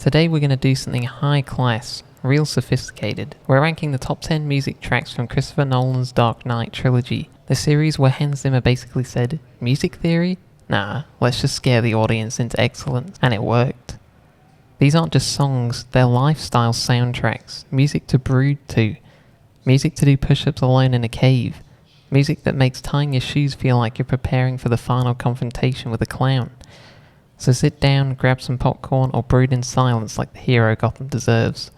Today we're going to do something high class, real sophisticated. We're ranking the top 10 music tracks from Christopher Nolan's Dark Knight trilogy, the series where Hans Zimmer basically said, music theory? Nah, let's just scare the audience into excellence, and it worked. These aren't just songs, they're lifestyle soundtracks, music to brood to, music to do push-ups alone in a cave, music that makes tying your shoes feel like you're preparing for the final confrontation with a clown. So sit down, grab some popcorn, or brood in silence like the hero Gotham deserves.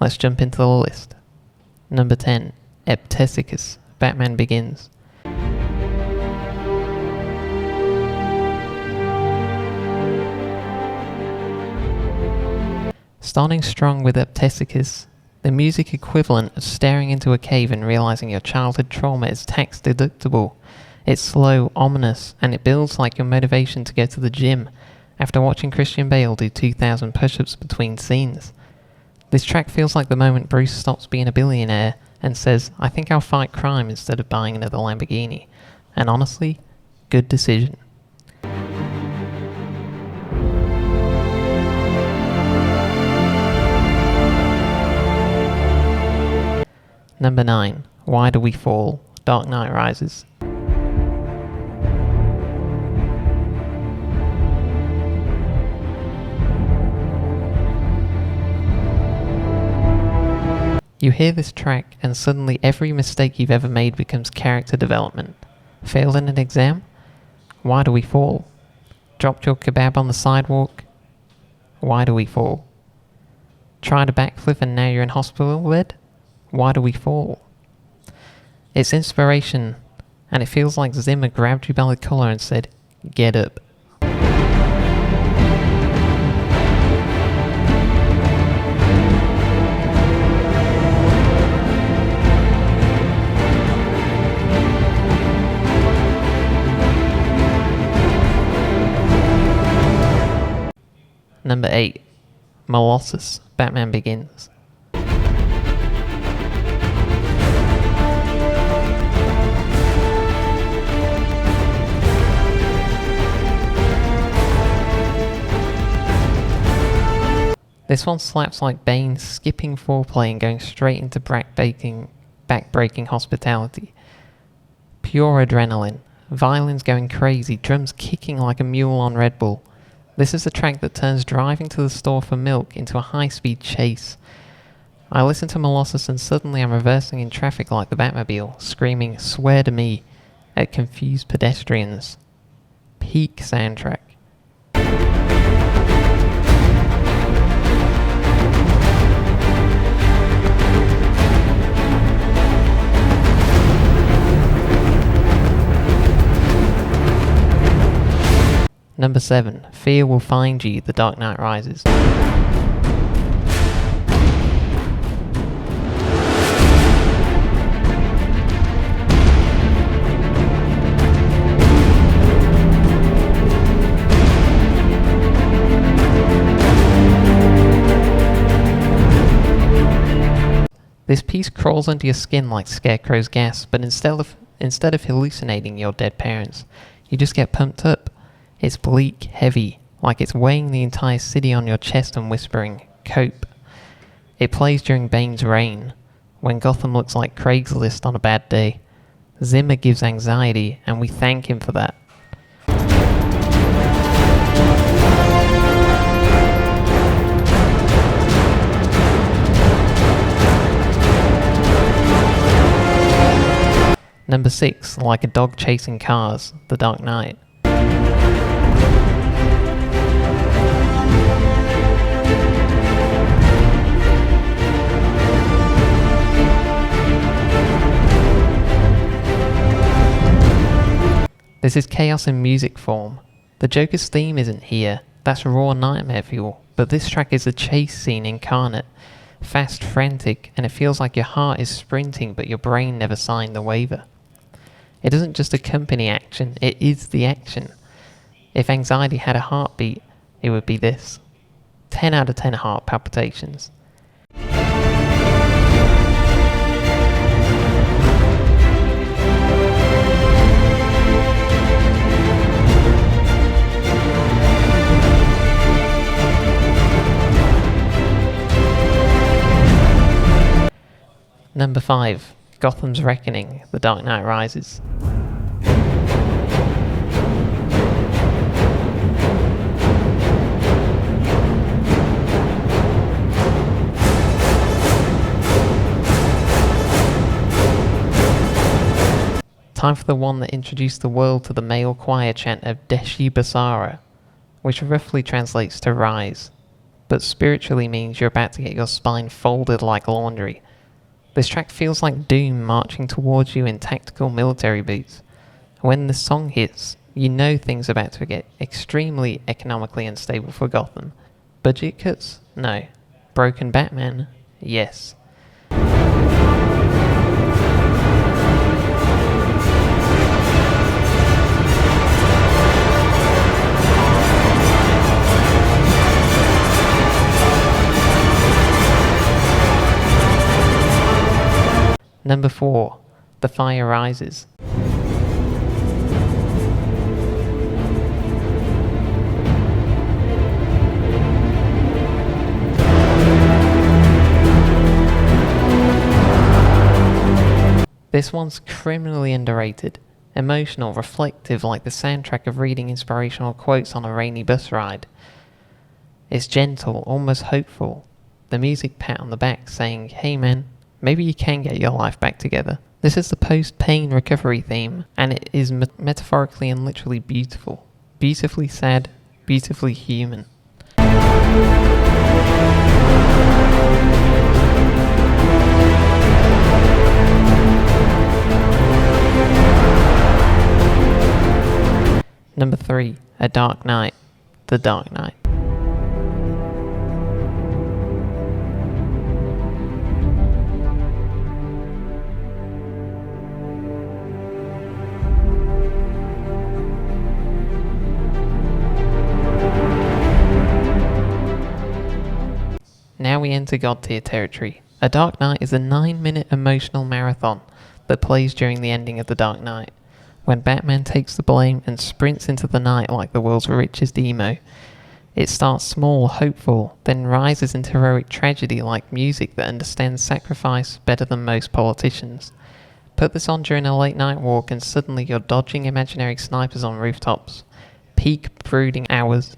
Let's jump into the list. Number 10, Eptesicus, Batman Begins. Starting strong with Eptesicus, the music equivalent of staring into a cave and realizing your childhood trauma is tax deductible. It's slow, ominous, and it builds like your motivation to go to the gym after watching Christian Bale do 2,000 push-ups between scenes. This track feels like the moment Bruce stops being a billionaire and says, I think I'll fight crime instead of buying another Lamborghini. And honestly, good decision. Number 9, Why Do We Fall? Dark Knight Rises. You hear this track and suddenly every mistake you've ever made becomes character development. Failed in an exam? Why do we fall? Dropped your kebab on the sidewalk? Why do we fall? Tried a backflip and now you're in hospital bed? Why do we fall? It's inspiration, and it feels like Zimmer grabbed you by the collar and said, get up. Number 8, Molossus, Batman Begins. This one slaps like Bane skipping foreplay and going straight into back-breaking hospitality. Pure adrenaline, violins going crazy, drums kicking like a mule on Red Bull. This is a track that turns driving to the store for milk into a high-speed chase. I listen to Molossus and suddenly I'm reversing in traffic like the Batmobile, screaming, swear to me, at confused pedestrians. Peak soundtrack. Number 7, Fear Will Find You, The Dark Knight Rises. This piece crawls under your skin like Scarecrow's gas, but instead of hallucinating your dead parents, you just get pumped up. It's bleak, heavy, like it's weighing the entire city on your chest and whispering, cope. It plays during Bane's reign, when Gotham looks like Craigslist on a bad day. Zimmer gives anxiety, and we thank him for that. Number 6, Like a Dog Chasing Cars, The Dark Knight. This is chaos in music form. The Joker's theme isn't here, that's raw nightmare fuel, but this track is a chase scene incarnate. Fast, frantic, and it feels like your heart is sprinting but your brain never signed the waiver. It doesn't just accompany action, it is the action. If anxiety had a heartbeat, it would be this. 10 out of 10 heart palpitations. Number 5. Gotham's Reckoning, The Dark Knight Rises. Time for the one that introduced the world to the male choir chant of Deshi Basara, which roughly translates to rise, but spiritually means you're about to get your spine folded like laundry. This track feels like doom marching towards you in tactical military boots. When the song hits, you know things are about to get extremely economically unstable for Gotham. Budget cuts? No. Broken Batman? Yes. Number 4. The Fire Rises. This one's criminally underrated, emotional, reflective like the soundtrack of reading inspirational quotes on a rainy bus ride. It's gentle, almost hopeful. The music pat on the back saying, hey man, maybe you can get your life back together. This is the post-pain recovery theme, and it is metaphorically and literally beautiful. Beautifully sad, beautifully human. Number 3. A Dark Knight, The Dark Knight. Now we enter God tier territory. A Dark Knight is a 9-minute emotional marathon that plays during the ending of The Dark Knight, when Batman takes the blame and sprints into the night like the world's richest emo. It starts small, hopeful, then rises into heroic tragedy like music that understands sacrifice better than most politicians. Put this on during a late night walk and suddenly you're dodging imaginary snipers on rooftops. Peak brooding hours.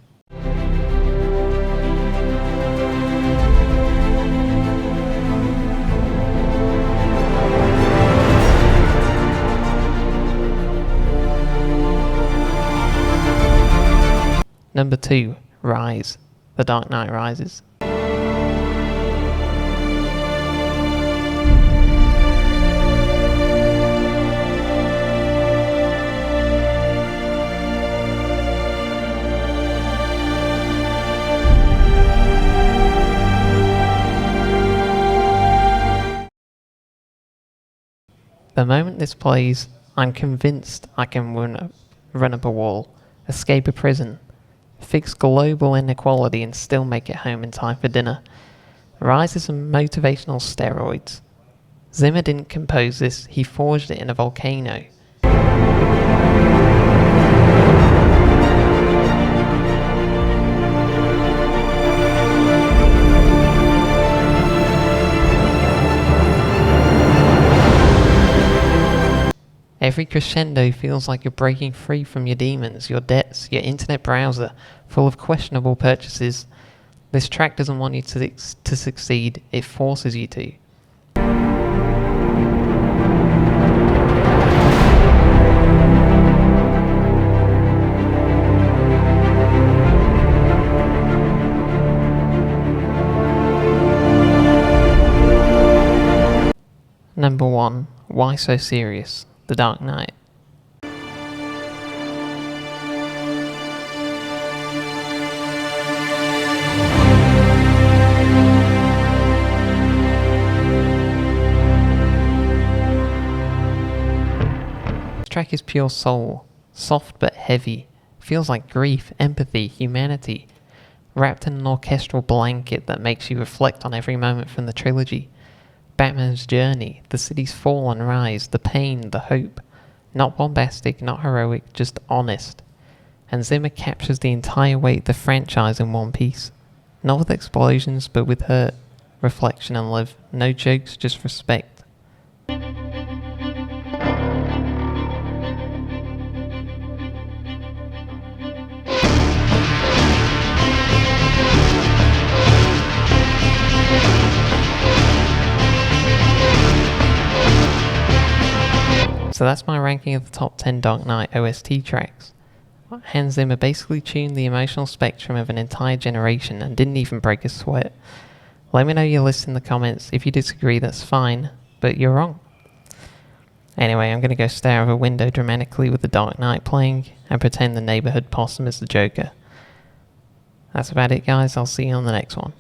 Number 2. Rise. The Dark Knight Rises. The moment this plays, I'm convinced I can run up a wall, escape a prison, fix global inequality and still make it home in time for dinner. Rise is some motivational steroids. Zimmer didn't compose this, he forged it in a volcano. Every crescendo feels like you're breaking free from your demons, your debts, your internet browser, full of questionable purchases. This track doesn't want you to succeed, it forces you to. Number 1. Why So Serious? The Dark Knight. This track is pure soul, soft but heavy, feels like grief, empathy, humanity, wrapped in an orchestral blanket that makes you reflect on every moment from the trilogy. Batman's journey, the city's fall and rise, the pain, the hope. Not bombastic, not heroic, just honest. And Zimmer captures the entire weight of the franchise in one piece. Not with explosions, but with hurt, reflection and love. No jokes, just respect. So that's my ranking of the top 10 Dark Knight OST tracks. Hans Zimmer basically tuned the emotional spectrum of an entire generation and didn't even break a sweat. Let me know your list in the comments. If you disagree, that's fine, but you're wrong. Anyway, I'm going to go stare out of a window dramatically with the Dark Knight playing and pretend the neighborhood possum is the Joker. That's about it, guys. I'll see you on the next one.